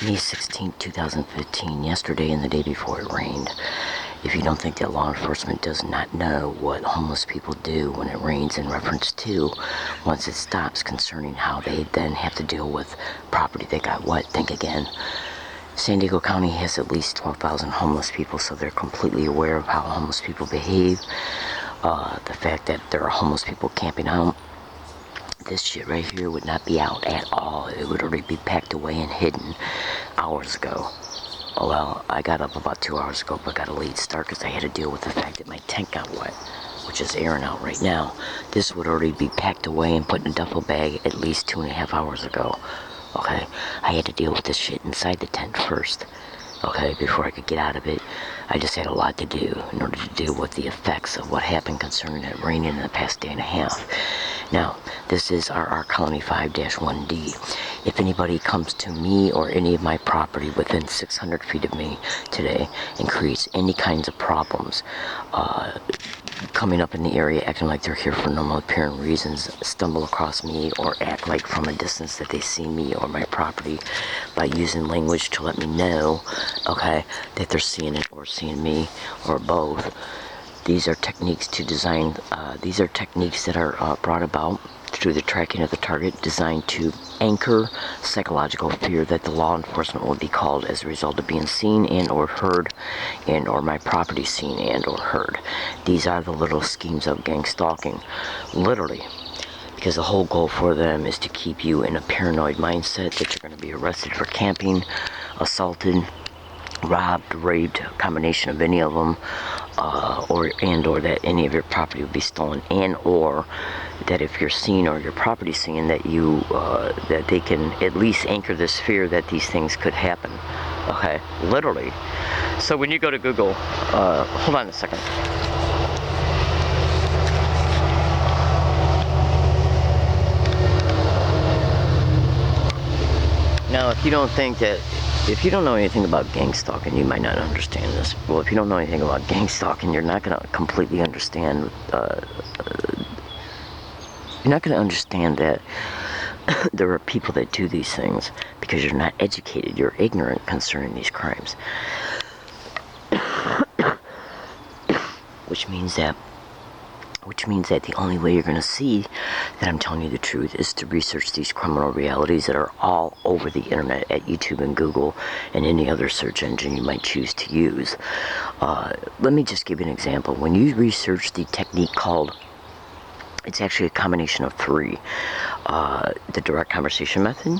May 16, 2015, yesterday and the day before it rained. If you don't think that law enforcement does not know what homeless people do when it rains in reference to, once it stops concerning how they then have to deal with property that got wet, think again. San Diego County has at least 12,000 homeless people, so they're completely aware of how homeless people behave. The fact that there are homeless people camping out. This shit right here would not be out at all. It would already be packed away and hidden hours ago. Oh well, I got up about 2 hours ago, but got a late start because I had to deal with the fact that my tent got wet, which is airing out right now. This would already be packed away and put in a duffel bag at least 2.5 hours ago. Okay, I had to deal with this shit inside the tent first. Okay, before I could get out of it, I just had a lot to do in order to deal with the effects of what happened concerning that rain in the past day and a half. Now, this is our Colony 5-1D. If anybody comes to me or any of my property within 600 feet of me today and creates any kinds of problems, coming up in the area acting like they're here for normal appearing reasons, stumble across me or act like from a distance that they see me or my property by using language to let me know, okay, that they're seeing it or seeing me or both. These are techniques to design, these are techniques that are brought about through the tracking of the target, designed to anchor psychological fear that the law enforcement will be called as a result of being seen and or heard, and or my property seen and or heard. These are the little schemes of gang stalking, literally, because the whole goal for them is to keep you in a paranoid mindset that you're going to be arrested for camping, assaulted, robbed, raped, a combination of any of them, or that any of your property will be stolen, and or that if you're seen or your property seen, that you that they can at least anchor this fear that these things could happen. Okay, literally. So when you go to Google, hold on a second. Now, if you don't know anything about gang stalking, you might not understand this. Well, if you don't know anything about gang stalking, you're not going to completely understand. You're not going to understand that there are people that do these things because you're not educated. You're ignorant concerning these crimes. Which means that the only way you're going to see that I'm telling you the truth is to research these criminal realities that are all over the internet at YouTube and Google and any other search engine you might choose to use. Let me just give you an example. When you research the technique called, it's actually a combination of three. The direct conversation method,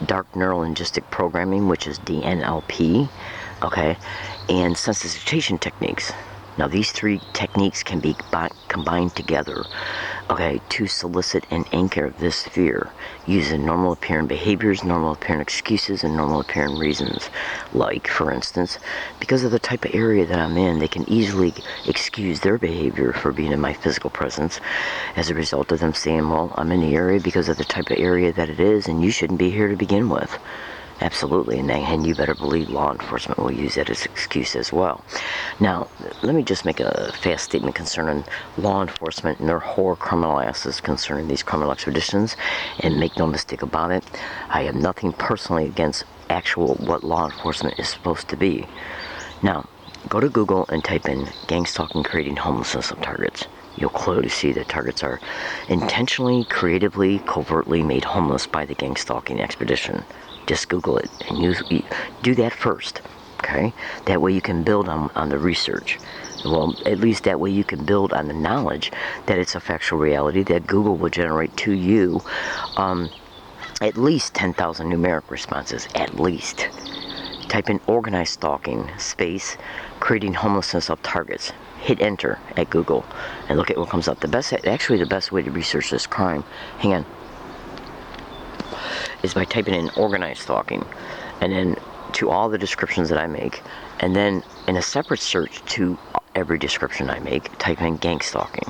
dark neural linguistic programming, which is DNLP, okay, and sensitization techniques. Now, these three techniques can be combined together, okay, to solicit and anchor this fear using normal appearing behaviors, normal appearing excuses, and normal appearing reasons. Like, for instance, because of the type of area that I'm in, they can easily excuse their behavior for being in my physical presence as a result of them saying, well, I'm in the area because of the type of area that it is, and you shouldn't be here to begin with. Absolutely, and you better believe law enforcement will use that as an excuse as well. Now, let me just make a fast statement concerning law enforcement and their whore criminal asses concerning these criminal expeditions, and make no mistake about it, I have nothing personally against actual what law enforcement is supposed to be. Now, go to Google and type in gang stalking creating homelessness of targets. You'll clearly see that targets are intentionally, creatively, covertly made homeless by the gang stalking expedition. Just Google it, and you do that first, okay? That way you can build on the research. Well, at least that way you can build on the knowledge that it's a factual reality that Google will generate to you at least 10,000 numeric responses, at least. Type in organized stalking, space, creating homelessness of targets. Hit enter at Google, and look at what comes up. The best way to research this crime, hang on, is by typing in organized stalking, and then to all the descriptions that I make, and then in a separate search to every description I make, type in gang stalking.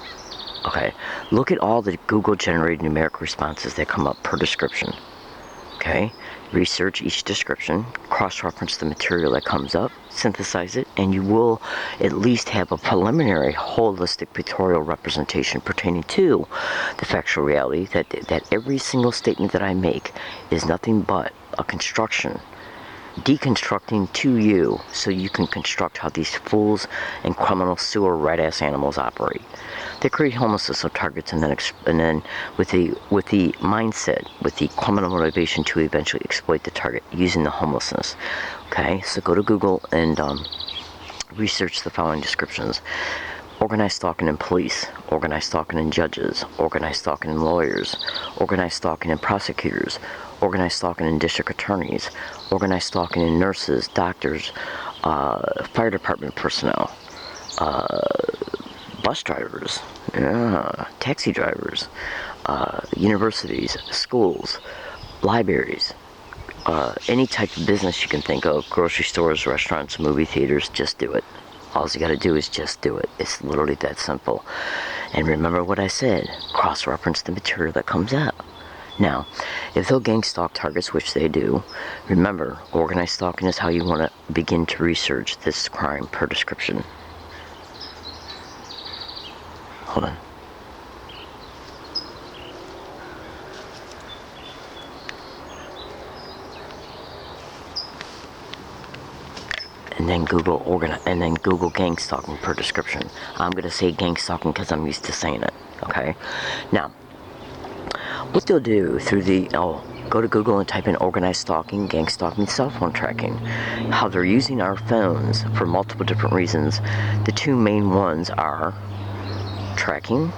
Okay, look at all the Google generated numeric responses that come up per description. Okay, research each description, cross-reference the material that comes up, synthesize it, and you will at least have a preliminary holistic pictorial representation pertaining to the factual reality that every single statement that I make is nothing but a construction deconstructing to you so you can construct how these fools and criminal sewer rat-ass animals operate. They create homelessness of targets and then with the mindset, with the criminal motivation to eventually exploit the target using the homelessness. Okay, so go to Google and research the following descriptions. Organized stalking in police, organized stalking in judges, organized stalking in lawyers, organized stalking in prosecutors, organized stalking in district attorneys, organized stalking in nurses, doctors, fire department personnel, bus drivers, taxi drivers, universities, schools, libraries, any type of business you can think of, grocery stores, restaurants, movie theaters, just do it. All you gotta do is just do it. It's literally that simple. And remember what I said, cross-reference the material that comes out. Now, if they'll gang stalk targets, which they do, remember, organized stalking is how you want to begin to research this crime per description. Hold on. And then Google gang stalking per description. I'm gonna say gang stalking because I'm used to saying it. Okay. Now, what they'll do through go to Google and type in organized stalking, gang stalking, cell phone tracking. How they're using our phones for multiple different reasons. The two main ones are tracking,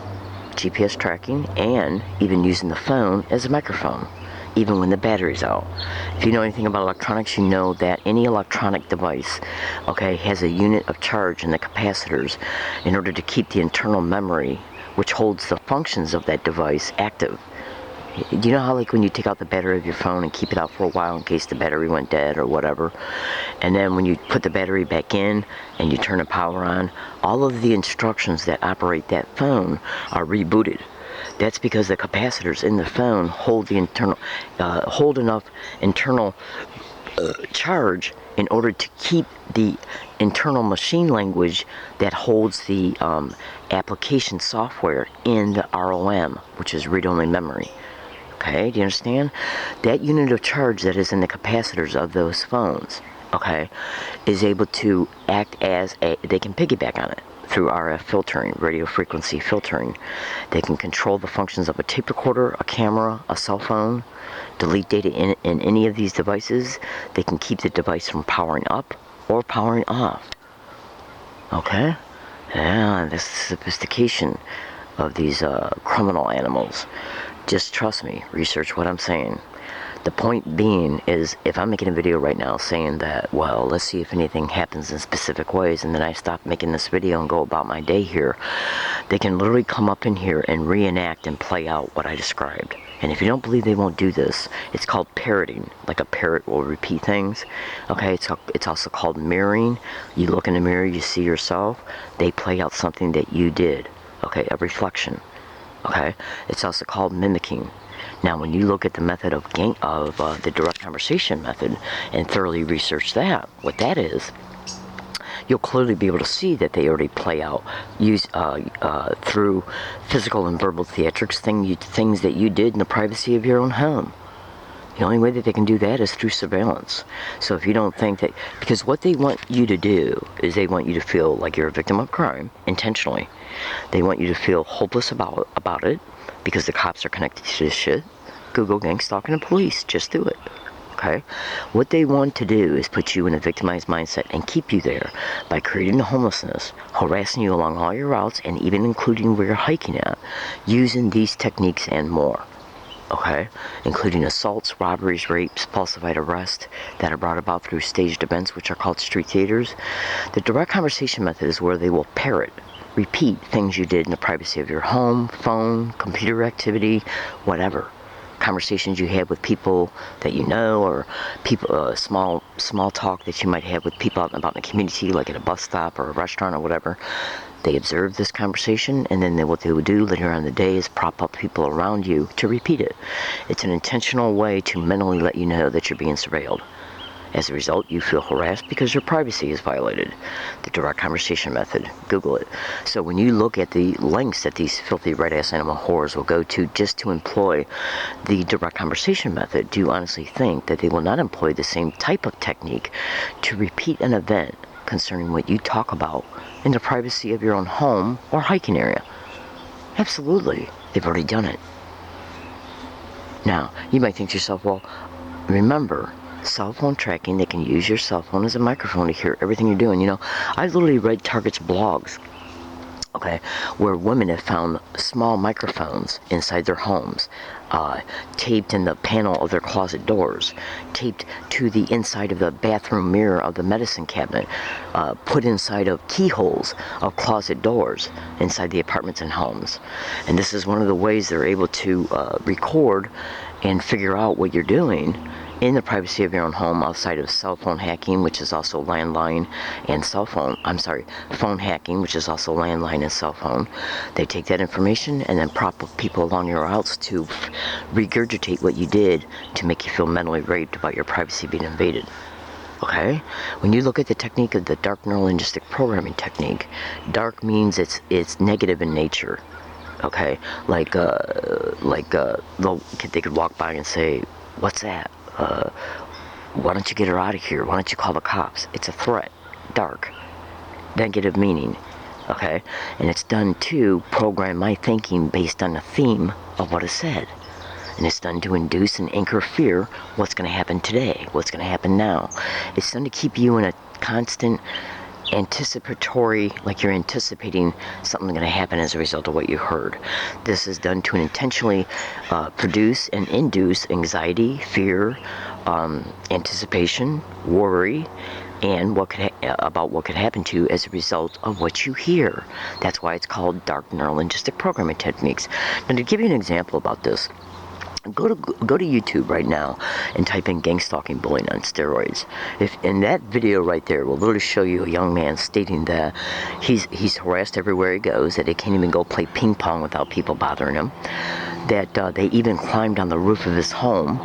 GPS tracking, and even using the phone as a microphone, even when the battery's out. If you know anything about electronics, you know that any electronic device, okay, has a unit of charge in the capacitors in order to keep the internal memory, which holds the functions of that device, active. Do you know how, like, when you take out the battery of your phone and keep it out for a while in case the battery went dead or whatever, and then when you put the battery back in and you turn the power on, all of the instructions that operate that phone are rebooted. That's because the capacitors in the phone hold enough internal charge in order to keep the internal machine language that holds the application software in the ROM, which is read-only memory. Okay, do you understand? That unit of charge that is in the capacitors of those phones, okay, is able to act as they can piggyback on it through RF filtering, radio frequency filtering. They can control the functions of a tape recorder, a camera, a cell phone, delete data in any of these devices. They can keep the device from powering up or powering off. Okay? Yeah, that's the sophistication of these criminal animals. Just trust me, research what I'm saying. The point being is, if I'm making a video right now saying that, well, let's see if anything happens in specific ways, and then I stop making this video and go about my day here, they can literally come up in here and reenact and play out what I described. And if you don't believe they won't do this, it's called parroting. Like a parrot will repeat things. Okay, it's also called mirroring. You look in the mirror, you see yourself. They play out something that you did. Okay, a reflection. Okay, it's also called mimicking. Now, when you look at the method of the direct conversation method and thoroughly research that, what that is, you'll clearly be able to see that they already play out through physical and verbal theatrics, things that you did in the privacy of your own home. The only way that they can do that is through surveillance. So if you don't think that, because what they want you to do is they want you to feel like you're a victim of crime intentionally. They want you to feel hopeless about it because the cops are connected to this shit. Google gang stalking and police. Just do it. Okay? What they want to do is put you in a victimized mindset and keep you there by creating the homelessness, harassing you along all your routes, and even including where you're hiking at, using these techniques and more. Okay? Including assaults, robberies, rapes, falsified arrests that are brought about through staged events, which are called street theaters. The direct conversation method is where they will parrot, repeat things you did in the privacy of your home, phone, computer activity, whatever. Conversations you had with people that you know, or people, small talk that you might have with people out and about in the community, like at a bus stop or a restaurant or whatever. They observe this conversation, and then what they would do later on in the day is prop up people around you to repeat it. It's an intentional way to mentally let you know that you're being surveilled. As a result, you feel harassed because your privacy is violated. The direct conversation method. Google it. So when you look at the lengths that these filthy red-ass animal whores will go to just to employ the direct conversation method, do you honestly think that they will not employ the same type of technique to repeat an event concerning what you talk about in the privacy of your own home or hiking area? Absolutely. They've already done it. Now, you might think to yourself, well, remember, cell phone tracking, they can use your cell phone as a microphone to hear everything you're doing. You know, I literally read Target's blogs, okay, where women have found small microphones inside their homes, taped in the panel of their closet doors, taped to the inside of the bathroom mirror of the medicine cabinet, put inside of keyholes of closet doors inside the apartments and homes. And this is one of the ways they're able to record and figure out what you're doing in the privacy of your own home outside of cell phone hacking, which is also landline and cell phone. Phone hacking, which is also landline and cell phone. They take that information and then prop up people along your routes to regurgitate what you did to make you feel mentally raped about your privacy being invaded. Okay? When you look at the technique of the dark neurolinguistic programming technique, dark means it's negative in nature. Okay? They could walk by and say, "What's that? Why don't you get her out of here? Why don't you call the cops?" It's a threat. Dark. Negative meaning. Okay? And it's done to program my thinking based on the theme of what is said. And it's done to induce and anchor fear. What's going to happen today? What's going to happen now? It's done to keep you in a constant anticipatory, like you're anticipating something going to happen as a result of what you heard. This is done to intentionally produce and induce anxiety, fear, anticipation, worry, and about what could happen to you as a result of what you hear. That's why it's called dark neurolinguistic programming techniques. Now, to give you an example about this, go to YouTube right now and type in gang stalking bullying on steroids. If in that video right there will literally show you a young man stating that he's harassed everywhere he goes, that he can't even go play ping pong without people bothering him, that they even climbed on the roof of his home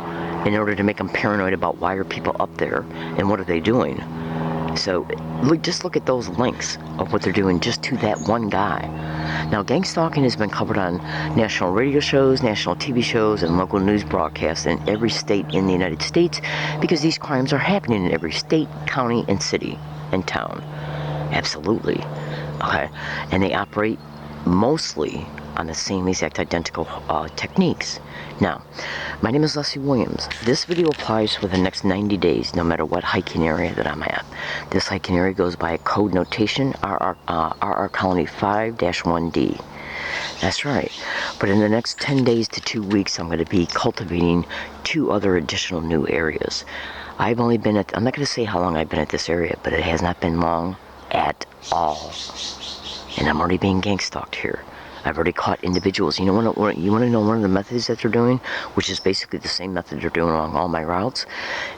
in order to make him paranoid about why are people up there and what are they doing. So just look at those links of what they're doing just to that one guy. Now, gang stalking has been covered on national radio shows, national TV shows, and local news broadcasts in every state in the United States because these crimes are happening in every state, county, and city and town. Absolutely. Okay. And they operate mostly on the same exact identical techniques. Now, my name is Leslie Williams. This video applies for the next 90 days, no matter what hiking area that I'm at. This hiking area goes by a code notation, RR Colony 5-1D. That's right. But in the next 10 days to 2 weeks, I'm going to be cultivating 2 other additional new areas. I've only been I'm not going to say how long I've been at this area, but it has not been long at all. And I'm already being gang stalked here. I've already caught individuals. You want to know one of the methods that they're doing, which is basically the same method they're doing along all my routes,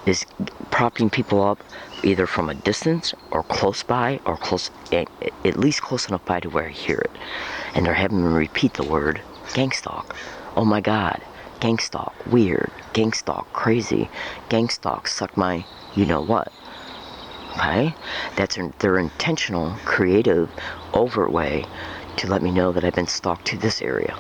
is propping people up either from a distance or close by or at least close enough by to where I hear it. And they're having them repeat the word gang stalk. Oh my God, gang stalk, weird, gang stalk, crazy, gang stalk, suck my you know what. Okay? That's their intentional, creative, overt way to let me know that I've been stalked to this area.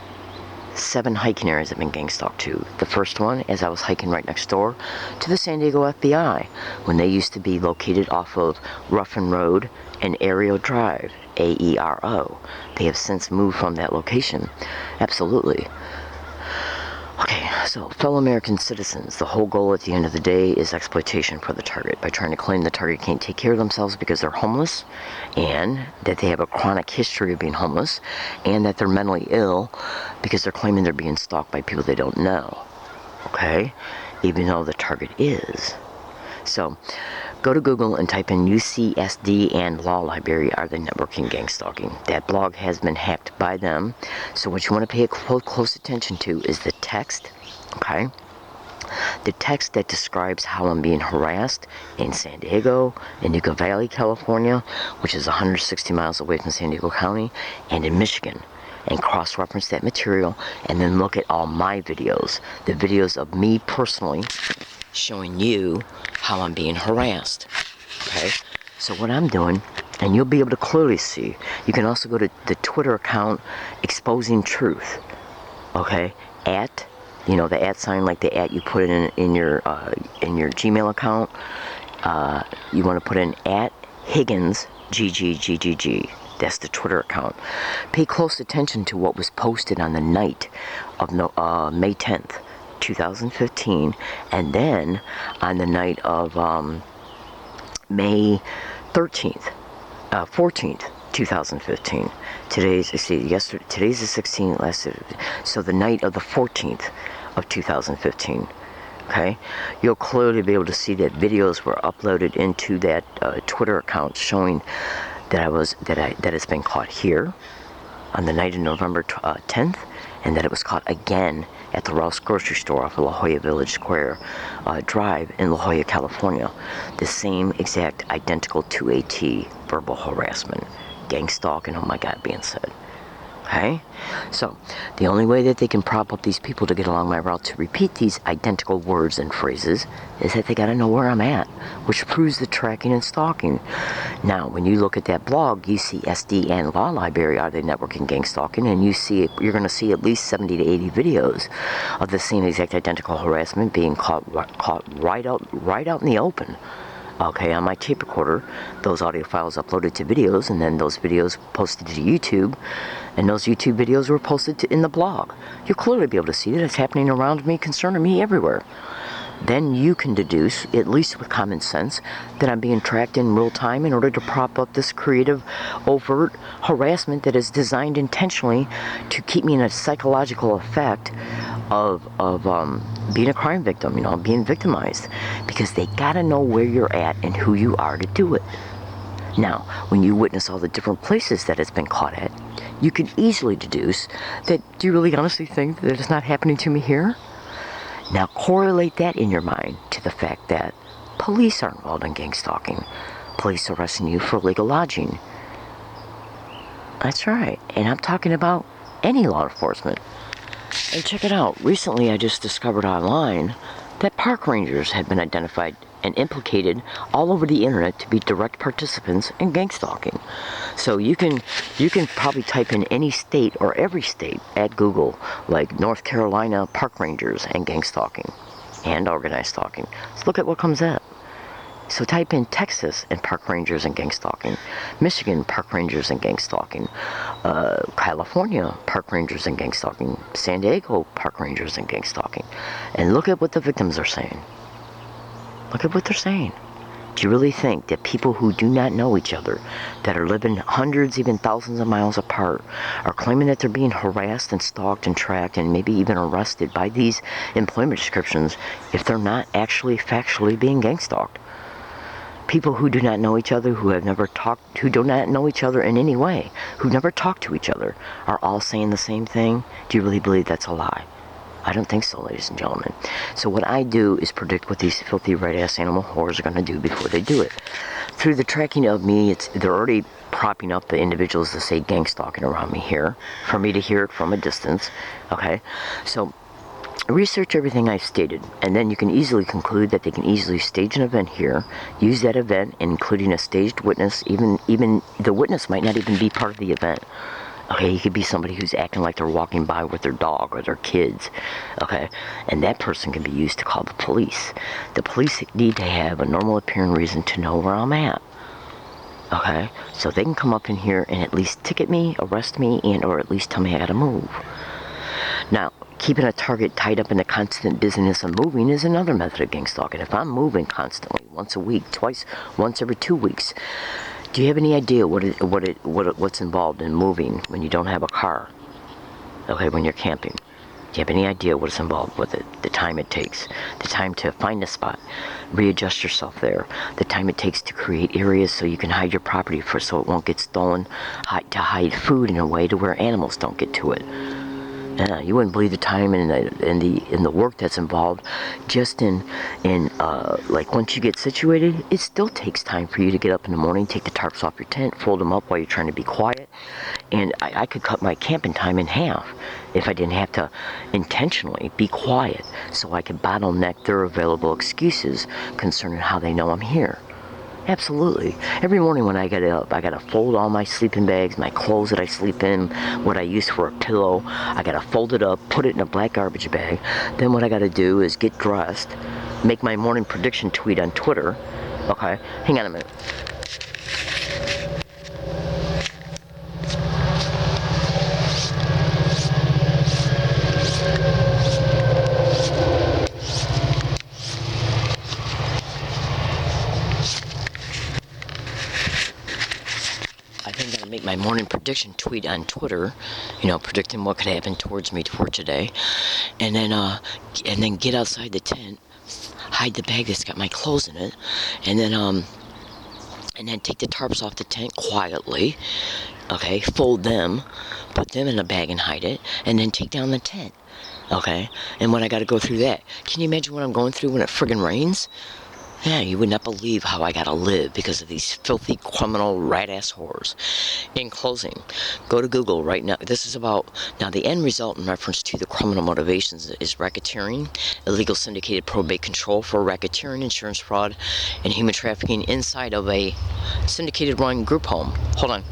7 hiking areas I've been gang stalked to. The first one is I was hiking right next door to the San Diego FBI when they used to be located off of Ruffin Road and Aero Drive, AERO. They have since moved from that location. Absolutely. Okay, so fellow American citizens, the whole goal at the end of the day is exploitation for the target by trying to claim the target can't take care of themselves because they're homeless and that they have a chronic history of being homeless and that they're mentally ill because they're claiming they're being stalked by people they don't know. Okay? Even though the target is. So, go to Google and type in UCSD and Law Library are the networking gang stalking. That blog has been hacked by them. So what you want to pay close attention to is the text, okay? The text that describes how I'm being harassed in San Diego, in Yucca Valley, California, which is 160 miles away from San Diego County, and in Michigan. And cross-reference that material and then look at all my videos, the videos of me personally showing you how I'm being harassed. Okay? So what I'm doing, and you'll be able to clearly see, you can also go to the Twitter account Exposing Truth. Okay? At, the at sign, like the at you put in your Gmail account. You want to put in at Higgins GGGGG. That's the Twitter account. Pay close attention to what was posted on the night of May 10th, 2015, and then on the night of May 13th, 14th, 2015. Today's the 16th, so the night of the 14th of 2015. Okay, you'll clearly be able to see that videos were uploaded into that Twitter account showing that it's been caught here on the night of November 10th, and that it was caught again at the Rouse grocery store off of La Jolla Village Square Drive in La Jolla, California. The same exact identical to a T verbal harassment, gang stalking, oh my God, being said. Okay? So, the only way that they can prop up these people to get along my route to repeat these identical words and phrases is that they gotta know where I'm at, which proves the tracking and stalking. Now, when you look at that blog, you see SD and Law Library, Are They Networking Gang Stalking? And you're gonna see at least 70 to 80 videos of the same exact identical harassment being caught right out in the open. Okay, on my tape recorder, those audio files uploaded to videos, and then those videos posted to YouTube, and those YouTube videos were posted in the blog. You'll clearly be able to see that it's happening around me, concerning me everywhere. Then you can deduce, at least with common sense, that I'm being tracked in real time in order to prop up this creative, overt harassment that is designed intentionally to keep me in a psychological effect of being a crime victim, being victimized, because they gotta know where you're at and who you are to do it. Now, when you witness all the different places that it's been caught at, you can easily deduce that, do you really honestly think that it's not happening to me here? Now correlate that in your mind to the fact that police are involved in gang stalking. Police arresting you for illegal lodging. That's right, and I'm talking about any law enforcement. And check it out, recently I just discovered online that park rangers had been identified and implicated all over the internet to be direct participants in gang stalking. So you can probably type in any state or every state at Google, like North Carolina park rangers and gang stalking and organized stalking. Let's look at what comes up. So type in Texas and park rangers and gang stalking, Michigan park rangers and gang stalking, California park rangers and gang stalking, San Diego park rangers and gang stalking, and look at what the victims are saying. Look at what they're saying. Do you really think that people who do not know each other, that are living hundreds, even thousands of miles apart, are claiming that they're being harassed and stalked and tracked and maybe even arrested by these employment descriptions if they're not actually factually being gang stalked? People who do not know each other, who have never talked, who do not know each other in any way, who never talk to each other, are all saying the same thing? Do you really believe that's a lie? I don't think so, ladies and gentlemen. So what I do is predict what these filthy red-ass animal whores are going to do before they do it. Through the tracking of me, they're already propping up the individuals that say gang stalking around me here, for me to hear it from a distance. Okay? So research everything I've stated, and then you can easily conclude that they can easily stage an event here, use that event, including a staged witness. Even the witness might not even be part of the event. Okay, he could be somebody who's acting like they're walking by with their dog or their kids. Okay, and that person can be used to call the police. The police need to have a normal appearing reason to know where I'm at. Okay, so they can come up in here and at least ticket me, arrest me, and or at least tell me I gotta move. Now, keeping a target tied up in the constant business of moving is another method of gang stalking. If I'm moving constantly, once a week, twice, once every 2 weeks, do you have any idea what's involved in moving when you don't have a car? Okay, when you're camping. Do you have any idea what's involved with it? The time it takes, the time to find a spot, readjust yourself there, the time it takes to create areas so you can hide your property so it won't get stolen, to hide food in a way to where animals don't get to it. You wouldn't believe the time and the work that's involved just in like once you get situated. It still takes time for you to get up in the morning, take the tarps off your tent, fold them up while you're trying to be quiet, And I could cut my camping time in half if I didn't have to intentionally be quiet so I could bottleneck their available excuses concerning how they know I'm here. Absolutely. Every morning when I get up, I gotta fold all my sleeping bags, my clothes that I sleep in, what I use for a pillow. I gotta fold it up, put it in a black garbage bag. Then what I gotta do is get dressed, make my morning prediction tweet on Twitter. Okay, hang on a minute. I think I'm gonna make my morning prediction tweet on Twitter, predicting what could happen towards me for today, and then get outside the tent, hide the bag that's got my clothes in it, and then take the tarps off the tent quietly. Okay, fold them, put them in a bag and hide it, and then take down the tent. Okay, and when I got to go through that, can you imagine what I'm going through when it friggin' rains? Yeah, you would not believe how I gotta live because of these filthy, criminal, rat-ass whores. In closing, go to Google right now. This is now the end result in reference to the criminal motivations is racketeering, illegal syndicated probate control for racketeering, insurance fraud, and human trafficking inside of a syndicated run group home. Hold on.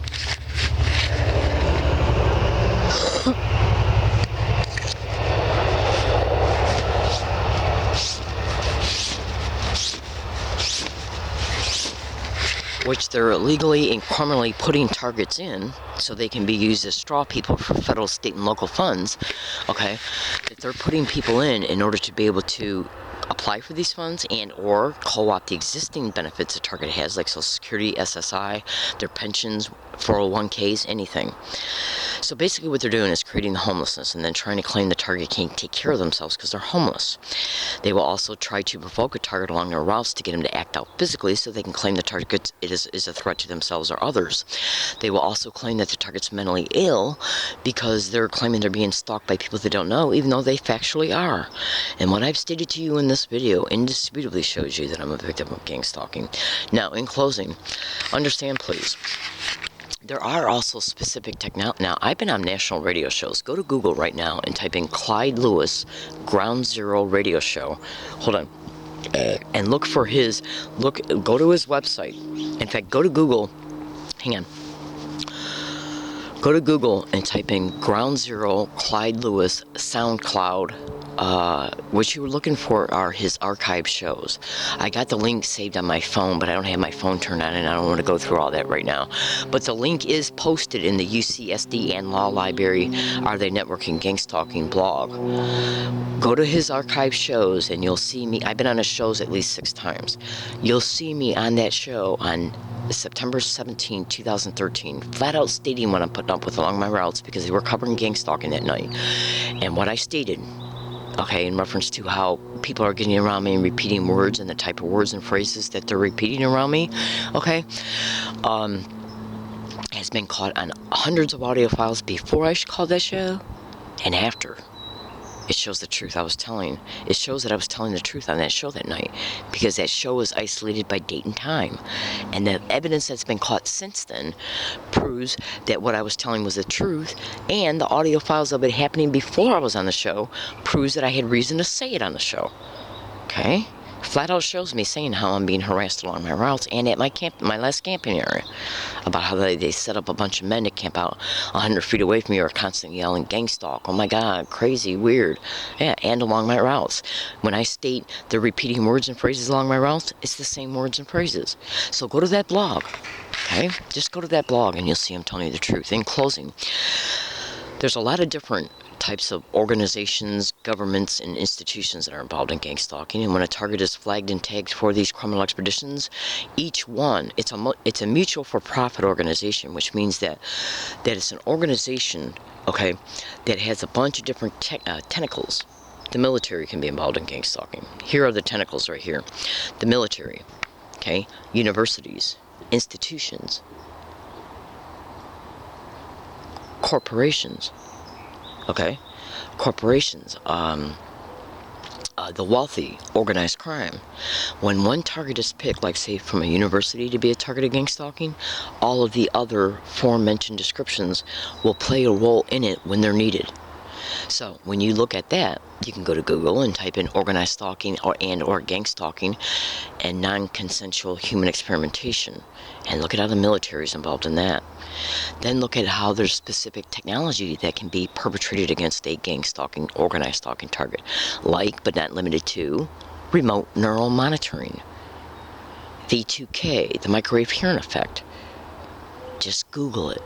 Which they're illegally and criminally putting targets in so they can be used as straw people for federal, state, and local funds, okay? That they're putting people in order to be able to apply for these funds and or co-opt the existing benefits the target has, like Social Security, SSI, their pensions, 401ks, anything. So basically what they're doing is creating the homelessness and then trying to claim the target can't take care of themselves because they're homeless. They will also try to provoke a target along their routes to get them to act out physically so they can claim the target is a threat to themselves or others. They will also claim that the target's mentally ill because they're claiming they're being stalked by people they don't know, even though they factually are. And what I've stated to you in this video indisputably shows you that I'm a victim of gang stalking. Now, in closing, understand please, there are also specific technology. Now, I've been on national radio shows. Go to Google right now and type in Clyde Lewis Ground Zero Radio Show. Hold on. And look for go to his website. In fact, go to Google. Hang on. Go to Google and type in Ground Zero Clyde Lewis SoundCloud. What you were looking for are his archive shows. I got the link saved on my phone, but I don't have my phone turned on, and I don't want to go through all that right now. But the link is posted in the UCSD and Law Library Are They Networking Gang Stalking blog. Go to his archive shows, and you'll see me. I've been on his shows at least 6 times. You'll see me on that show on September 17, 2013, flat out stating what I'm putting up with along my routes because they were covering gang stalking that night. And what I stated, okay, in reference to how people are getting around me and repeating words and the type of words and phrases that they're repeating around me, okay, has been caught on hundreds of audio files before I called that show and after. It shows the truth I was telling. It shows that I was telling the truth on that show that night because that show was isolated by date and time. And the evidence that's been caught since then proves that what I was telling was the truth, and the audio files of it happening before I was on the show proves that I had reason to say it on the show. Okay? Flat out shows me saying how I'm being harassed along my routes and at my last camping area. About how they set up a bunch of men to camp out 100 feet away from me or constantly yelling gang stalk. Oh my God, crazy, weird. Yeah, and along my routes. When I state they're repeating words and phrases along my routes, it's the same words and phrases. So go to that blog, okay? Just go to that blog and you'll see I'm telling you the truth. In closing, there's a lot of different types of organizations, governments, and institutions that are involved in gang stalking. And when a target is flagged and tagged for these criminal expeditions, each one, it's a mutual for-profit organization, which means that it's an organization, okay, that has a bunch of different tentacles. The military can be involved in gang stalking. Here are the tentacles right here. The military, okay, universities, institutions, corporations, okay, corporations, the wealthy, organized crime. When one target is picked, like say from a university to be a target of gang stalking, all of the other aforementioned descriptions will play a role in it when they're needed. So when you look at that, you can go to Google and type in organized stalking or gang stalking and non-consensual human experimentation, and look at how the military is involved in that. Then look at how there's specific technology that can be perpetrated against a gang stalking, organized stalking target, like but not limited to remote neural monitoring, V2K, the microwave hearing effect. Just Google it.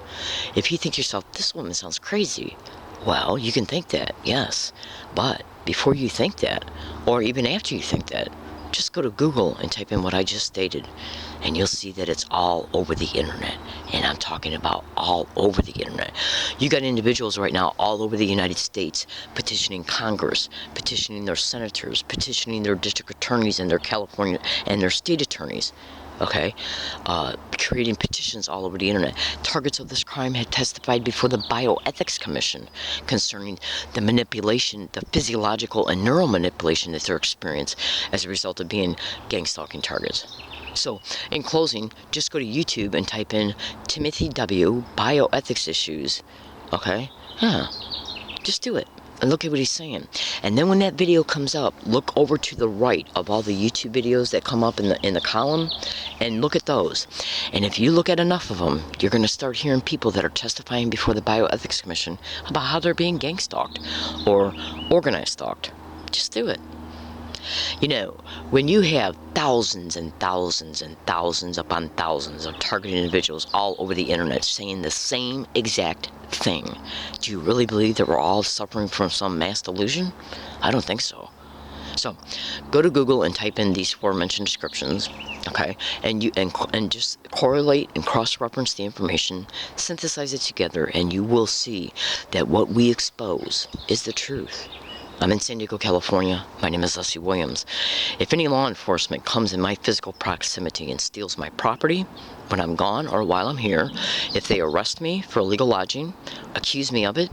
If you think to yourself, this woman sounds crazy, well, you can think that, yes. But before you think that, or even after you think that, just go to Google and type in what I just stated, and you'll see that it's all over the internet. And I'm talking about all over the internet. You got individuals right now all over the United States petitioning Congress, petitioning their senators, petitioning their district attorneys and their California and their state attorneys. Okay, creating petitions all over the internet. Targets of this crime had testified before the Bioethics Commission concerning the manipulation, the physiological and neural manipulation that they're experiencing as a result of being gang stalking targets. So, in closing, just go to YouTube and type in Timothy W. Bioethics Issues. Okay? Yeah. Just do it. And look at what he's saying. And then when that video comes up, look over to the right of all the YouTube videos that come up in the column, and look at those. And if you look at enough of them, you're going to start hearing people that are testifying before the Bioethics Commission about how they're being gang stalked or organized stalked. Just do it. You know, when you have thousands and thousands and thousands upon thousands of targeted individuals all over the internet saying the same exact thing, do you really believe that we're all suffering from some mass delusion? I don't think so. So, go to Google and type in these aforementioned descriptions, okay, and just correlate and cross-reference the information, synthesize it together, and you will see that what we expose is the truth. I'm in San Diego, California. My name is Leslie Williams. If any law enforcement comes in my physical proximity and steals my property when I'm gone or while I'm here, if they arrest me for illegal lodging, accuse me of it,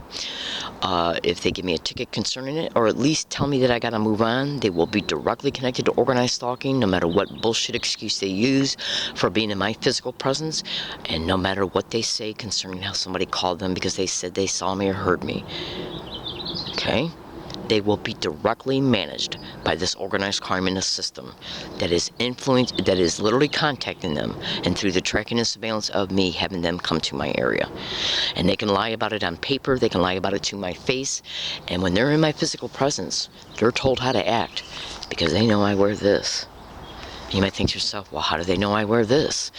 if they give me a ticket concerning it, or at least tell me that I gotta move on, they will be directly connected to organized stalking, no matter what bullshit excuse they use for being in my physical presence, and no matter what they say concerning how somebody called them because they said they saw me or heard me. Okay? They will be directly managed by this organized crime in the system that is literally contacting them, and through the tracking and surveillance of me, having them come to my area. And they can lie about it on paper, they can lie about it to my face, and when they're in my physical presence, they're told how to act because they know I wear this. You might think to yourself, well, how do they know I wear this?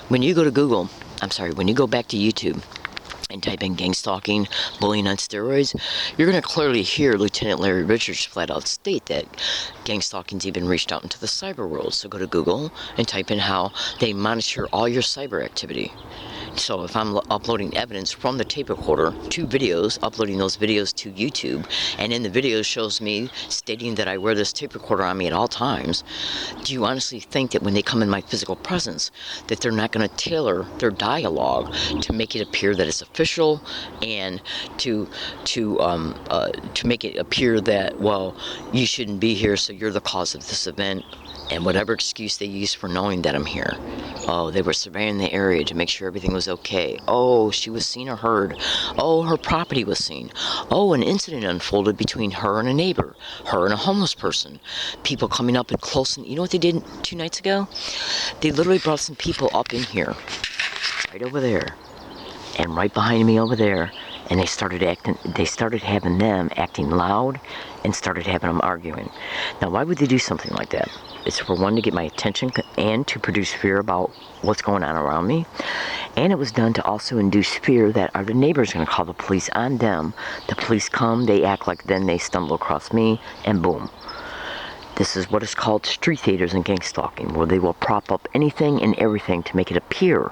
When you go to when you go back to YouTube and type in gang stalking, bullying on steroids, you're going to clearly hear Lieutenant Larry Richards flat out state that gang stalking's even reached out into the cyber world. So go to Google and type in how they monitor all your cyber activity. So if I'm uploading evidence from the tape recorder to videos, uploading those videos to YouTube, and in the video shows me stating that I wear this tape recorder on me at all times, do you honestly think that when they come in my physical presence that they're not going to tailor their dialogue to make it appear that it's official, and to make it appear that, well, you shouldn't be here, so you're the cause of this event, and whatever excuse they use for knowing that I'm here. Oh, they were surveying the area to make sure everything was okay. Oh, she was seen or heard. Oh, her property was seen. Oh, an incident unfolded between her and a neighbor, her and a homeless person. People coming up and close, and you know what they did 2 nights ago? They literally brought some people up in here, right over there, and right behind me over there, and they started having them acting loud and started having them arguing. Now, why would they do something like that? It's for one, to get my attention and to produce fear about what's going on around me. And it was done to also induce fear that are the neighbors going to call the police on them. The police come, they act like then they stumble across me, and boom. This is what is called street theaters and gang stalking, where they will prop up anything and everything to make it appear,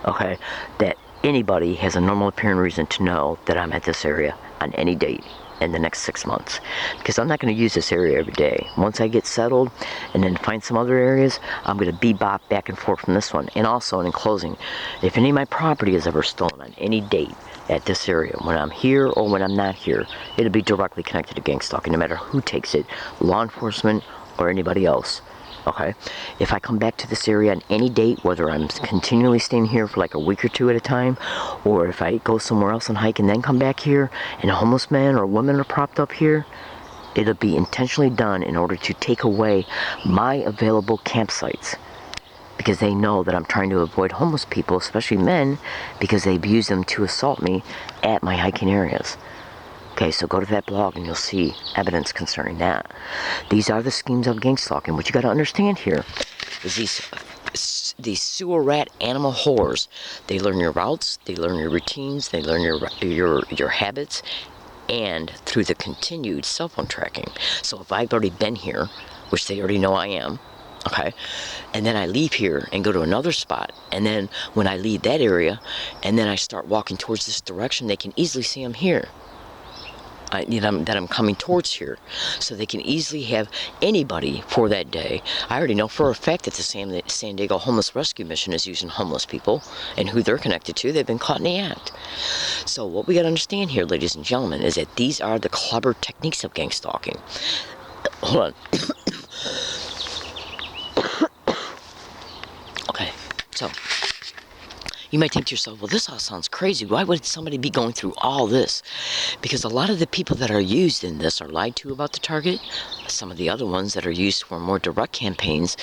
okay, that anybody has a normal appearing reason to know that I'm at this area on any date. in the next 6 months, because I'm not going to use this area every day. Once I get settled and then find some other areas, I'm going to bebop back and forth from this one. And also, in closing, if any of my property is ever stolen on any date at this area, when I'm here or when I'm not here, it'll be directly connected to gang stalking, no matter who takes it, law enforcement or anybody else. Okay, if I come back to this area on any date, whether I'm continually staying here for like a week or two at a time, or if I go somewhere else and hike and then come back here and a homeless man or woman are propped up here, it'll be intentionally done in order to take away my available campsites, because they know that I'm trying to avoid homeless people, especially men, because they've used them to assault me at my hiking areas. Okay, so go to that blog and you'll see evidence concerning that. These are the schemes of gang stalking. What you got to understand here is these sewer rat animal whores. They learn your routes, they learn your routines, they learn your habits, and through the continued cell phone tracking. So if I've already been here, which they already know I am, okay, and then I leave here and go to another spot, and then when I leave that area and then I start walking towards this direction, they can easily see I'm here. That I'm coming towards here, so they can easily have anybody for that day. I already know for a fact that the San Diego Homeless Rescue Mission is using homeless people, and who they're connected to, they've been caught in the act. So what we got to understand here, ladies and gentlemen, is that these are the clever techniques of gang stalking. Hold on. Okay, so you might think to yourself, well, this all sounds crazy. Why would somebody be going through all this? Because a lot of the people that are used in this are lied to about the target. Some of the other ones that are used for more direct campaigns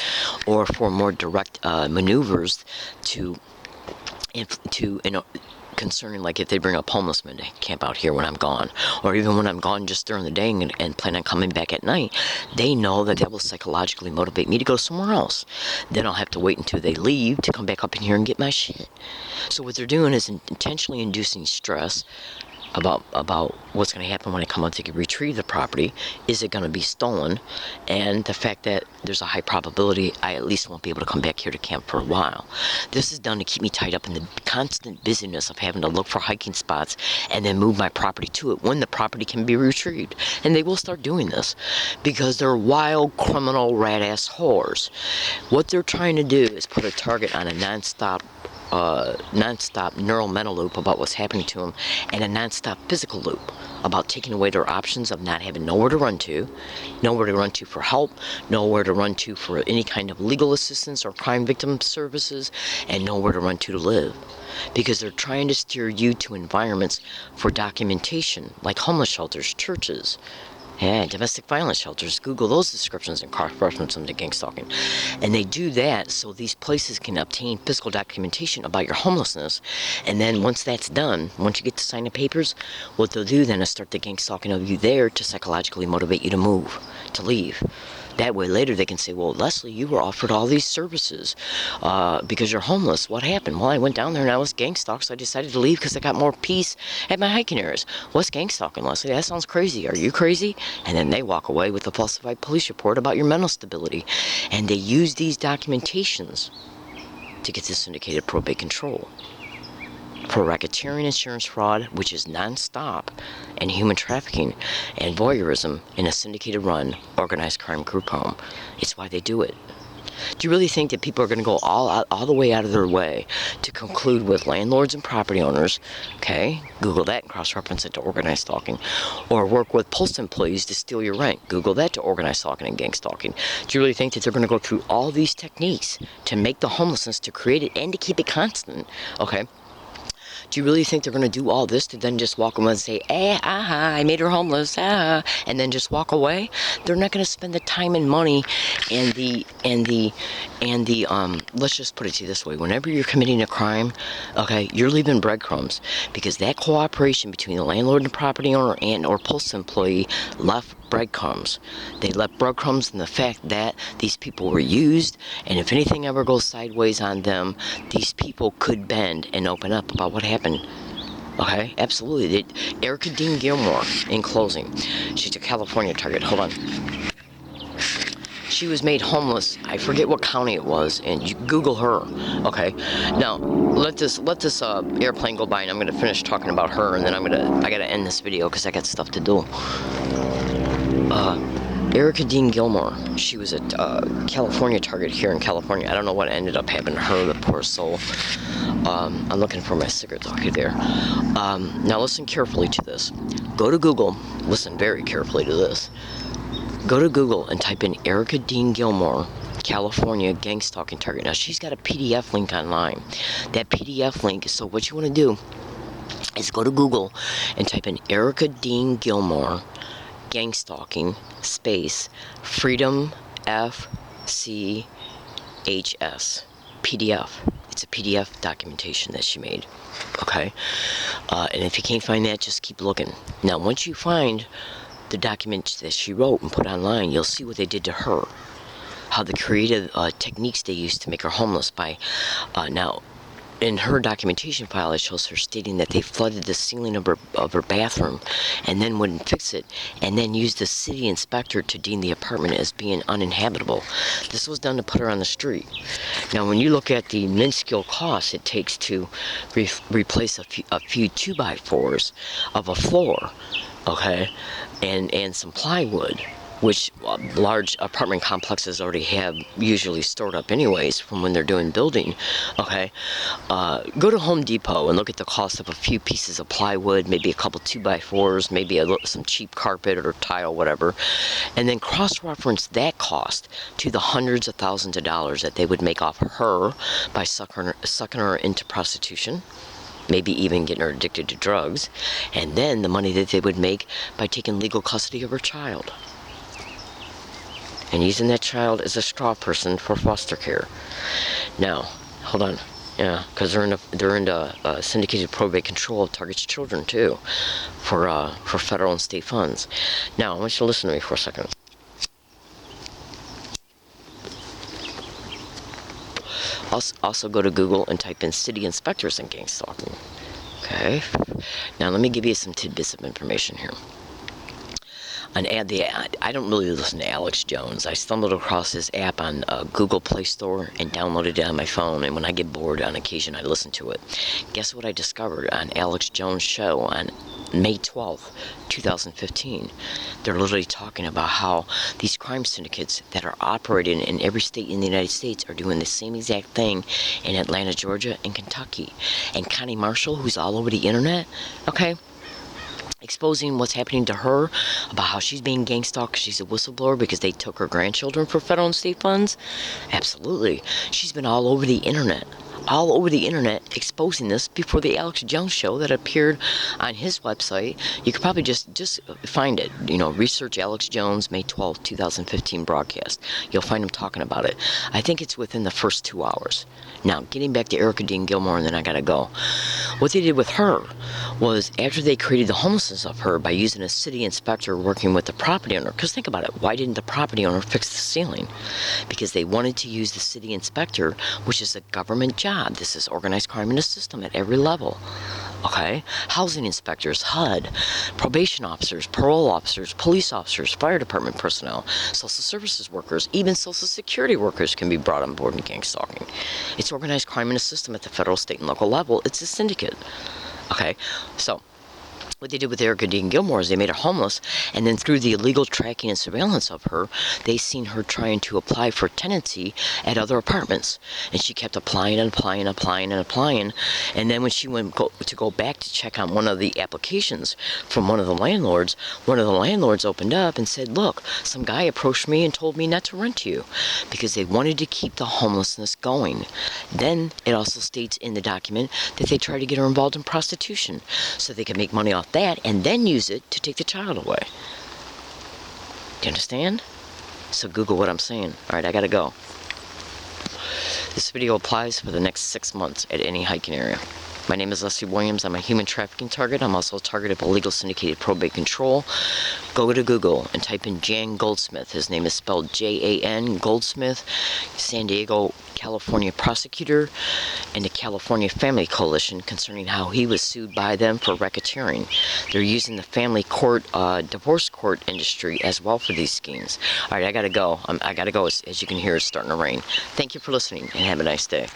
or for more direct maneuvers concerning, like if they bring up homeless men to camp out here when I'm gone, or even when I'm gone just during the day and plan on coming back at night, they know that will psychologically motivate me to go somewhere else. Then I'll have to wait until they leave to come back up in here and get my shit. So what they're doing is intentionally inducing stress about what's going to happen when I come up to retrieve the property. Is it going to be stolen? And the fact that there's a high probability I at least won't be able to come back here to camp for a while. This is done to keep me tied up in the constant busyness of having to look for hiking spots and then move my property to it when the property can be retrieved. And they will start doing this because they're wild, criminal, rat-ass whores. What they're trying to do is put a target on a non-stop neural mental loop about what's happening to them, and a non-stop physical loop about taking away their options of not having nowhere to run to for help, nowhere to run to for any kind of legal assistance or crime victim services, and nowhere to run to live. Because they're trying to steer you to environments for documentation, like homeless shelters, churches, domestic violence shelters. Google those descriptions and cross-reference them to gang stalking. And they do that so these places can obtain physical documentation about your homelessness. And then once that's done, once you get to sign the papers, what they'll do then is start the gang stalking of you there to psychologically motivate you to move, to leave. That way later they can say, well, Leslie, you were offered all these services because you're homeless. What happened? Well, I went down there and I was gang stalked, so I decided to leave because I got more peace at my hiking areas. What's gang stalking, Leslie? That sounds crazy. Are you crazy? And then they walk away with a falsified police report about your mental stability. And they use these documentations to get this syndicated probate control. For racketeering, insurance fraud, which is non-stop, and human trafficking and voyeurism in a syndicated run, organized crime group home. It's why they do it. Do you really think that people are going to go all the way out of their way to conclude with landlords and property owners, okay, Google that and cross-reference it to organized stalking, or work with post employees to steal your rent, Google that to organized stalking and gang stalking? Do you really think that they're going to go through all these techniques to make the homelessness, to create it, and to keep it constant, okay? Do you really think they're going to do all this to then just walk away and say, I made her homeless, and then just walk away? They're not going to spend the time and money and the let's just put it to you this way. Whenever you're committing a crime, okay, you're leaving breadcrumbs, because that cooperation between the landlord and property owner and or post employee left breadcrumbs. They left breadcrumbs in the fact that these people were used, and if anything ever goes sideways on them, these people could bend and open up about what happened. Okay, absolutely. Erica Dean Gilmore, in closing, she's a California target. Hold on. she was made homeless. I forget what county it was, and you Google her. Okay, now let this airplane go by, and I'm gonna finish talking about her, and then I gotta end this video because I got stuff to do. Erica Dean Gilmore. She was a California target here in California. I don't know what ended up happening to her, the poor soul. I'm looking for my cigarette docket there. Now listen carefully to this. Go to Google. Listen very carefully to this. Go to Google and type in Erica Dean Gilmore, California gang stalking target. Now she's got a PDF link online. That PDF link, so what you want to do is go to Google and type in Erica Dean Gilmore, gang stalking, space, Freedom FCHS, PDF. It's a PDF documentation that she made. Okay? And if you can't find that, just keep looking. Now, once you find the documents that she wrote and put online, you'll see what they did to her. How the creative techniques they used to make her homeless by, now, in her documentation file, it shows her stating that they flooded the ceiling of her bathroom and then wouldn't fix it, and then used the city inspector to deem the apartment as being uninhabitable. This was done to put her on the street. Now, when you look at the minuscule cost it takes to replace a few 2x4s of a floor, okay, and some plywood, which large apartment complexes already have usually stored up anyways from when they're doing building, okay? Go to Home Depot and look at the cost of a few pieces of plywood, maybe a couple 2x4s, maybe some cheap carpet or tile, whatever, and then cross-reference that cost to the hundreds of thousands of dollars that they would make off her by sucking her into prostitution, maybe even getting her addicted to drugs, and then the money that they would make by taking legal custody of her child and using that child as a straw person for foster care. Now, hold on. Yeah, because they're into syndicated probate control of targets children too, for federal and state funds. Now, I want you to listen to me for a second. Also go to Google and type in city inspectors and gang stalking. Okay. Now let me give you some tidbits of information here. I don't really listen to Alex Jones. I stumbled across this app on Google Play Store and downloaded it on my phone, and when I get bored on occasion I listen to it. Guess what I discovered on Alex Jones' show on May 12th, 2015? They're literally talking about how these crime syndicates that are operating in every state in the United States are doing the same exact thing in Atlanta, Georgia, and Kentucky. And Connie Marshall, who's all over the internet, okay, exposing what's happening to her, about how she's being gang stalked because she's a whistleblower because they took her grandchildren for federal and state funds. Absolutely. She's been all over the internet exposing this before the Alex Jones show that appeared on his website. You could probably just find it, research Alex Jones May 12, 2015 broadcast. You'll find him talking about it. I think it's within the first 2 hours. Now, getting back to Erica Dean Gilmore, and then I gotta go. What they did with her was, after they created the homelessness of her by using a city inspector working with the property owner, because think about it, why didn't the property owner fix the ceiling? Because they wanted to use the city inspector, which is a government job. This is organized crime in the system at every level. Okay? Housing inspectors, HUD, probation officers, parole officers, police officers, fire department personnel, social services workers, even social security workers can be brought on board in gang stalking. It's organized crime in the system at the federal, state, and local level. It's a syndicate. Okay? So, what they did with Erica Dean Gilmore is they made her homeless, and then through the illegal tracking and surveillance of her, they seen her trying to apply for tenancy at other apartments. And she kept applying and applying and applying and applying. And then when she went to go back to check on one of the applications from one of the landlords opened up and said, look, some guy approached me and told me not to rent to you, because they wanted to keep the homelessness going. Then it also states in the document that they tried to get her involved in prostitution so they could make money off that and then use it to take the child away. Do you understand? So Google what I'm saying. Alright, I gotta go. This video applies for the next 6 months at any hiking area. My name is Leslie Williams. I'm a human trafficking target. I'm also a target of illegal syndicated probate control. Go to Google and type in Jan Goldsmith. His name is spelled Jan Goldsmith, San Diego, California prosecutor, and the California Family Coalition concerning how he was sued by them for racketeering. They're using the family court, divorce court industry as well for these schemes. All right, I gotta go. I gotta go. As you can hear, it's starting to rain. Thank you for listening, and have a nice day.